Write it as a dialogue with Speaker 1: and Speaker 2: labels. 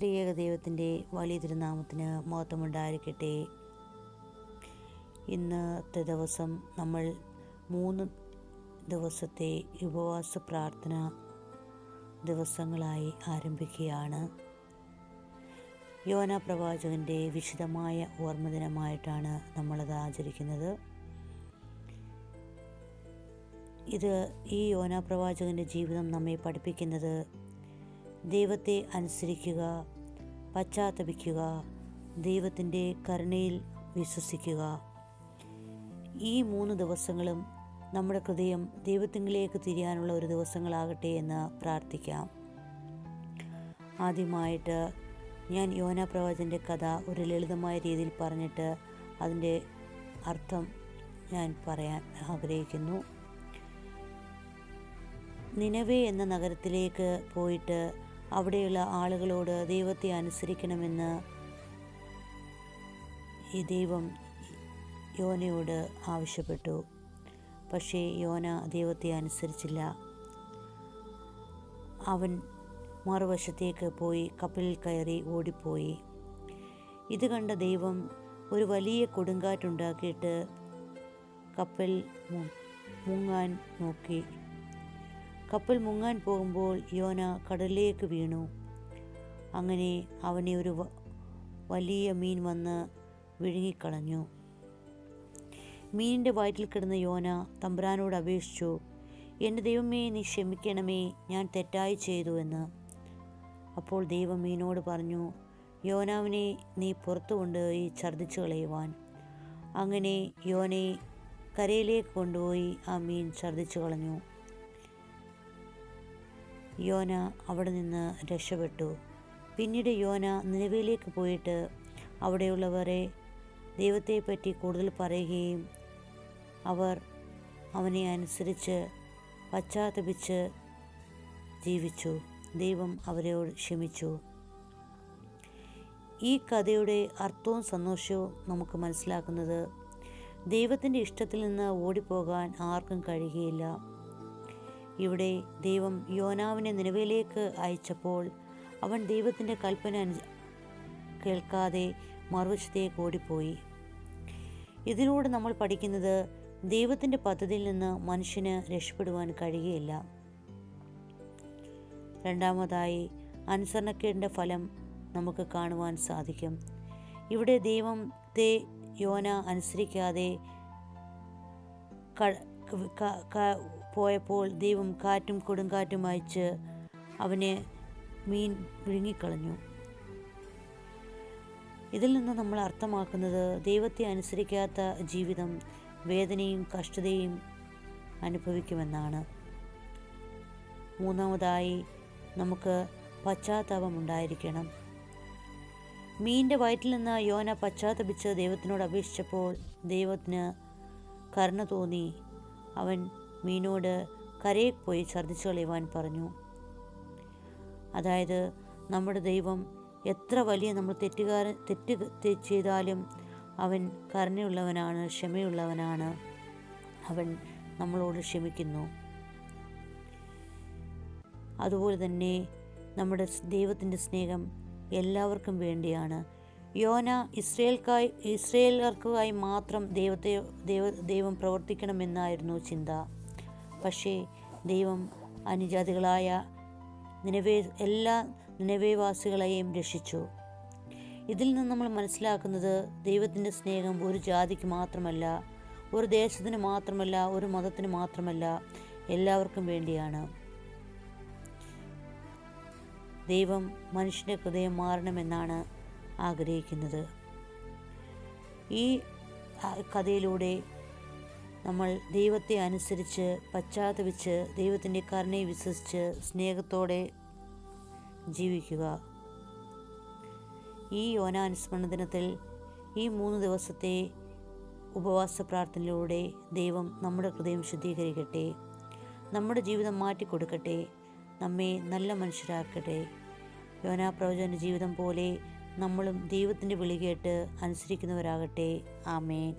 Speaker 1: ത്രിയേക ദൈവത്തിൻ്റെ വലിയ തിരുനാമത്തിന് മഹത്വമുണ്ടായിരിക്കട്ടെ. ഇന്നത്തെ ദിവസം നമ്മൾ 3 ദിവസത്തെ ഉപവാസ പ്രാർത്ഥന ദിവസങ്ങളായി ആരംഭിക്കുകയാണ്. യോന പ്രവാചകൻ്റെ വിശുദ്ധമായ ഓർമ്മദിനമായിട്ടാണ് നമ്മളത് ആചരിക്കുന്നത്. ഈ യോന പ്രവാചകൻ്റെ ജീവിതം നമ്മെ പഠിപ്പിക്കുന്നത് ദൈവത്തെ അനുസരിക്കുക, പശ്ചാത്തപിക്കുക, ദൈവത്തിൻ്റെ കരുണയിൽ വിശ്വസിക്കുക. ഈ 3 ദിവസങ്ങളും നമ്മുടെ ഹൃദയം ദൈവത്തിങ്കിലേക്ക് തിരിയാനുള്ള ഒരു ദിവസങ്ങളാകട്ടെ എന്ന് പ്രാർത്ഥിക്കാം. ആദ്യമായിട്ട് ഞാൻ യോന പ്രവാചകൻ്റെ കഥ ഒരു ലളിതമായ രീതിയിൽ പറഞ്ഞിട്ട് അതിൻ്റെ അർത്ഥം ഞാൻ പറയാൻ ആഗ്രഹിക്കുന്നു. നിനവേ എന്ന നഗരത്തിലേക്ക് പോയിട്ട് അവിടെയുള്ള ആളുകളോട് ദൈവത്തെ അനുസരിക്കണമെന്ന് ഈ ദൈവം യോനയോട് ആവശ്യപ്പെട്ടു. പക്ഷേ യോന ദൈവത്തെ അനുസരിച്ചില്ല. അവൻ മറുവശത്തേക്ക് പോയി കപ്പലിൽ കയറി ഓടിപ്പോയി. ഇത് കണ്ട ദൈവം ഒരു വലിയ കൊടുങ്കാറ്റുണ്ടാക്കിയിട്ട് കപ്പൽ മുങ്ങാൻ നോക്കി. കപ്പൽ മുങ്ങാൻ പോകുമ്പോൾ യോന കടലിലേക്ക് വീണു. അങ്ങനെ അവനെ ഒരു വലിയ മീൻ വന്ന് വിഴുങ്ങിക്കളഞ്ഞു. മീനിൻ്റെ വയറ്റിൽ കിടന്ന യോന തമ്പുരാനോട് അപേക്ഷിച്ചു, എൻ്റെ ദൈവമേ, നീ ക്ഷമിക്കണമേ, ഞാൻ തെറ്റായി ചെയ്തു എന്ന്. അപ്പോൾ ദൈവം മീനോട് പറഞ്ഞു, യോനാവിനെ നീ പുറത്തു കൊണ്ടുപോയി ഛർദ്ദിച്ചു കളയുവാൻ. അങ്ങനെ യോനയെ കരയിലേക്ക് കൊണ്ടുപോയി ആ മീൻ ഛർദ്ദിച്ചു കളഞ്ഞു. യോന അവിടെ നിന്ന് രക്ഷപ്പെട്ടു. പിന്നീട് യോന നിനവയിലേക്ക് പോയിട്ട് അവിടെയുള്ളവരെ ദൈവത്തെപ്പറ്റി കൂടുതൽ പറയുകയും അവർ അവനെ അനുസരിച്ച് പശ്ചാത്തപിച്ച് ജീവിച്ചു. ദൈവം അവരോട് ക്ഷമിച്ചു. ഈ കഥയുടെ അർത്ഥവും സന്തോഷവും നമുക്ക് മനസ്സിലാക്കുന്നത് ദൈവത്തിൻ്റെ ഇഷ്ടത്തിൽ നിന്ന് ഓടിപ്പോകാൻ ആർക്കും കഴിയുകയില്ല. ഇവിടെ ദൈവം യോനാവിനെ നിനവയിലേക്ക് അയച്ചപ്പോൾ അവൻ ദൈവത്തിൻ്റെ കൽപ്പന കേൾക്കാതെ മറുവശത്തേക്ക് ഓടിപ്പോയി. ഇതിലൂടെ നമ്മൾ പഠിക്കുന്നത് ദൈവത്തിൻ്റെ പദ്ധതിയിൽ നിന്ന് മനുഷ്യന് രക്ഷപ്പെടുവാൻ കഴിയുകയില്ല. രണ്ടാമതായി, അനുസരണക്കേടിൻ്റെ ഫലം നമുക്ക് കാണുവാൻ സാധിക്കും. ഇവിടെ ദൈവത്തെ യോന അനുസരിക്കാതെ പോയപ്പോൾ ദൈവം കാറ്റും കൊടുങ്കാറ്റും അയച്ച് അവനെ മീൻ വിഴുങ്ങിക്കളഞ്ഞു. ഇതിൽ നിന്ന് നമ്മൾ അർത്ഥമാക്കുന്നത് ദൈവത്തെ അനുസരിക്കാത്ത ജീവിതം വേദനയും കഷ്ടതയും അനുഭവിക്കുമെന്നാണ്. മൂന്നാമതായി, നമുക്ക് പശ്ചാത്താപമുണ്ടായിരിക്കണം. മീനിൻ്റെ വയറ്റിൽ നിന്ന് യോന പശ്ചാത്തപിച്ച് ദൈവത്തിനോട് അപേക്ഷിച്ചപ്പോൾ ദൈവത്തിന് കരുണ തോന്നി. അവൻ മീനോട് കരയിൽ പോയി ഛർദ്ദിച്ചു കളയുവാൻ പറഞ്ഞു. അതായത് നമ്മുടെ ദൈവം എത്ര വലിയ നമ്മൾ തെറ്റ് ചെയ്താലും അവൻ കരുണയുള്ളവനാണ്, ക്ഷമയുള്ളവനാണ്. അവൻ നമ്മളോട് ക്ഷമിക്കുന്നു. അതുപോലെ തന്നെ നമ്മുടെ ദൈവത്തിൻ്റെ സ്നേഹം എല്ലാവർക്കും വേണ്ടിയാണ്. യോന ഇസ്രായേൽക്കാർക്കായി മാത്രം ദൈവം പ്രവർത്തിക്കണമെന്നായിരുന്നു ചിന്ത. പക്ഷേ ദൈവം അന്യജാതികളായ എല്ലാ നിനവേവാസികളെയും രക്ഷിച്ചു. ഇതിൽ നിന്ന് നമ്മൾ മനസ്സിലാക്കുന്നത് ദൈവത്തിൻ്റെ സ്നേഹം ഒരു ജാതിക്ക് മാത്രമല്ല, ഒരു ദേശത്തിന് മാത്രമല്ല, ഒരു മതത്തിന് മാത്രമല്ല, എല്ലാവർക്കും വേണ്ടിയാണ്. ദൈവം മനുഷ്യൻ്റെ ഹൃദയം മാറണമെന്നാണ് ആഗ്രഹിക്കുന്നത്. ഈ കഥയിലൂടെ നമ്മൾ ദൈവത്തെ അനുസരിച്ച് പശ്ചാത്തപിച്ച് ദൈവത്തിൻ്റെ കരുണയെ വിശ്വസിച്ച് സ്നേഹത്തോടെ ജീവിക്കുക. ഈ യോന അനുസ്മരണ ദിനത്തിൽ ഈ 3 ദിവസത്തെ ഉപവാസ പ്രാർത്ഥനയിലൂടെ ദൈവം നമ്മുടെ ഹൃദയം ശുദ്ധീകരിക്കട്ടെ, നമ്മുടെ ജീവിതം മാറ്റിക്കൊടുക്കട്ടെ, നമ്മെ നല്ല മനുഷ്യരാക്കട്ടെ. യോന പ്രവചന ജീവിതം പോലെ നമ്മളും ദൈവത്തിൻ്റെ വിളി കേട്ട് അനുസരിക്കുന്നവരാകട്ടെ. ആമേൻ.